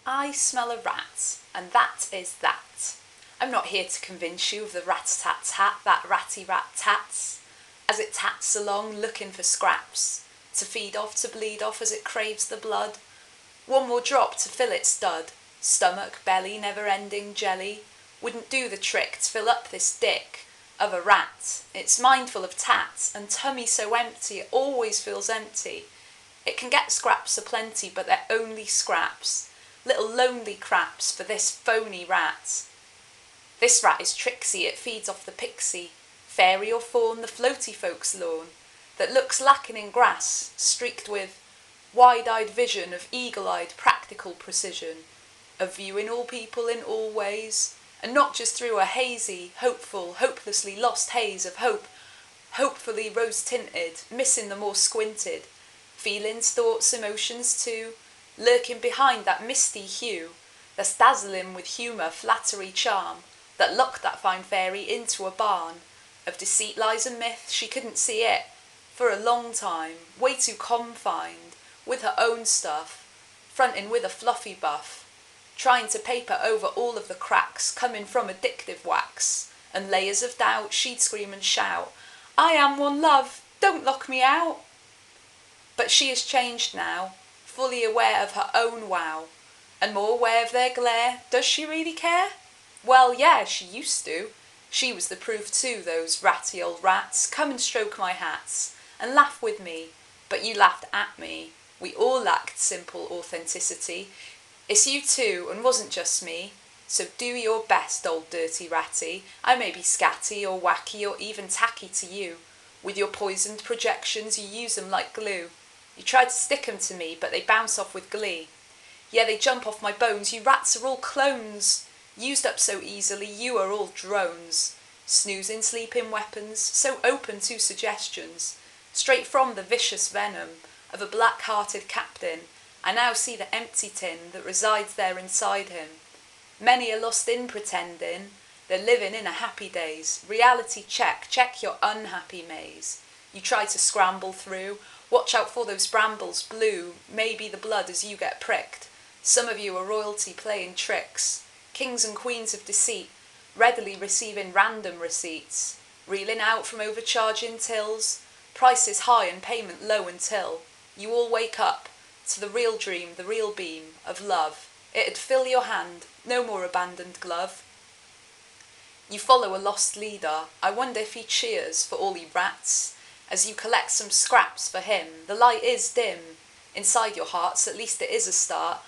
I smell a rat, and that is that. I'm not here to convince you of the rat-tat-tat, that ratty rat tats, as it tats along looking for scraps, to feed off, to bleed off as it craves the blood. One more drop to fill its stud, stomach, belly, never-ending jelly, wouldn't do the trick to fill up this dick of a rat. It's mindful of tats, and tummy so empty it always feels empty. It can get scraps aplenty, but they're only scraps, little lonely craps for this phony rat. This rat is tricksy, it feeds off the pixie, fairy or fawn, the floaty folks' lawn, that looks lacking in grass, streaked with wide-eyed vision of eagle-eyed practical precision, of viewing all people in all ways, and not just through a hazy, hopeful, hopelessly lost haze of hope, hopefully rose-tinted, missing the more squinted, feelings, thoughts, emotions too, lurking behind that misty hue, that's dazzling with humour, flattery, charm, that locked that fine fairy into a barn, of deceit, lies and myth, she couldn't see it, for a long time, way too confined, with her own stuff, fronting with a fluffy buff, trying to paper over all of the cracks coming from addictive wax, and layers of doubt, she'd scream and shout, I am one love, don't lock me out. But she has changed now, fully aware of her own wow, and more aware of their glare. Does she really care? Well, yeah, she used to. She was the proof too, those ratty old rats. Come and stroke my hats, and laugh with me. But you laughed at me. We all lacked simple authenticity. It's you too, and wasn't just me. So do your best, old dirty ratty. I may be scatty or wacky or even tacky to you. With your poisoned projections, you use them like glue. You try to stick 'em to me, but they bounce off with glee. Yeah, they jump off my bones. You rats are all clones. Used up so easily, you are all drones. Snoozing, sleeping weapons, so open to suggestions. Straight from the vicious venom of a black-hearted captain, I now see the empty tin that resides there inside him. Many are lost in pretending they're living in a happy days. Reality check, check your unhappy maze. You try to scramble through, watch out for those brambles blue, maybe the blood as you get pricked. Some of you are royalty playing tricks, kings and queens of deceit, readily receiving random receipts, reeling out from overcharging tills, prices high and payment low until you all wake up to the real dream, the real beam of love. It'd fill your hand, no more abandoned glove. You follow a lost leader. I wonder if he cheers for all you rats, as you collect some scraps for him. The light is dim inside your hearts, at least it is a start.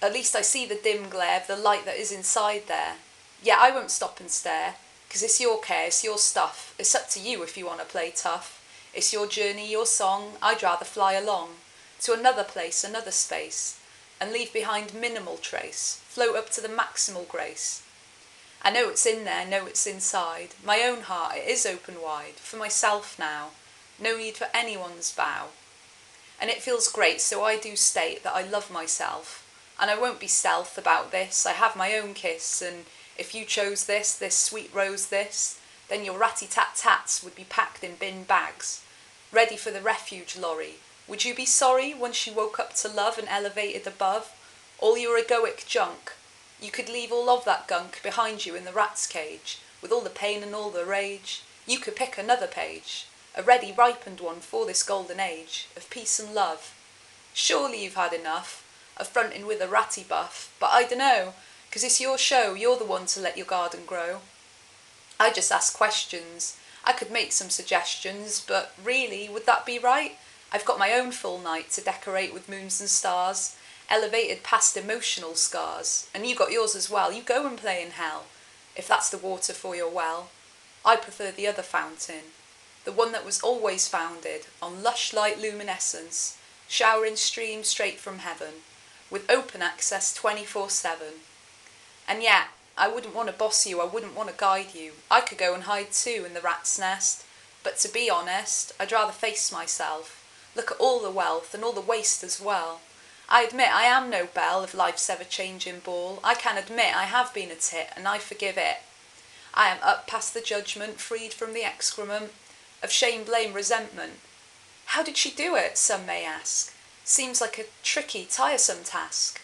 At least I see the dim glare of the light that is inside there. Yeah, I won't stop and stare, 'cause it's your care, it's your stuff. It's up to you if you want to play tough. It's your journey, your song. I'd rather fly along to another place, another space, and leave behind minimal trace, float up to the maximal grace. I know it's in there, know it's inside. My own heart, it is open wide, for myself now. No need for anyone's vow. And it feels great, so I do state that I love myself. And I won't be stealth about this. I have my own kiss, and if you chose this sweet rose this, then your ratty tat tats would be packed in bin bags, ready for the refuge lorry. Would you be sorry once you woke up to love and elevated above all your egoic junk? You could leave all of that gunk behind you in the rat's cage, with all the pain and all the rage. You could pick another page, a ready ripened one for this golden age of peace and love. Surely you've had enough of fronting with a ratty buff, but I dunno, 'cause it's your show, you're the one to let your garden grow. I just ask questions. I could make some suggestions, but really, would that be right? I've got my own full night to decorate with moons and stars, elevated past emotional scars, and you got yours as well. You go and play in hell, if that's the water for your well. I prefer the other fountain, the one that was always founded on lush light luminescence, showering streams straight from heaven, with open access 24/7. And yet, I wouldn't want to boss you, I wouldn't want to guide you. I could go and hide too in the rat's nest, but to be honest, I'd rather face myself, look at all the wealth and all the waste as well. I admit I am no belle of life's ever-changing ball. I can admit I have been a tit, and I forgive it. I am up past the judgment, freed from the excrement of shame, blame, resentment. How did she do it, some may ask? Seems like a tricky, tiresome task.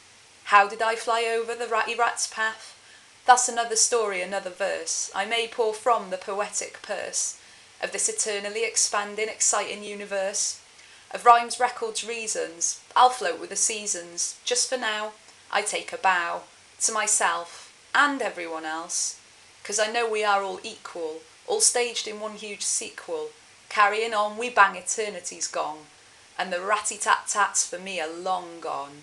How did I fly over the ratty rat's path? That's another story, another verse. I may pour from the poetic purse of this eternally expanding, exciting universe of rhymes, records, reasons. I'll float with the seasons. Just for now, I take a bow to myself and everyone else, 'cause I know we are all equal, all staged in one huge sequel. Carrying on, we bang eternity's gong, and the ratty tat tats for me are long gone.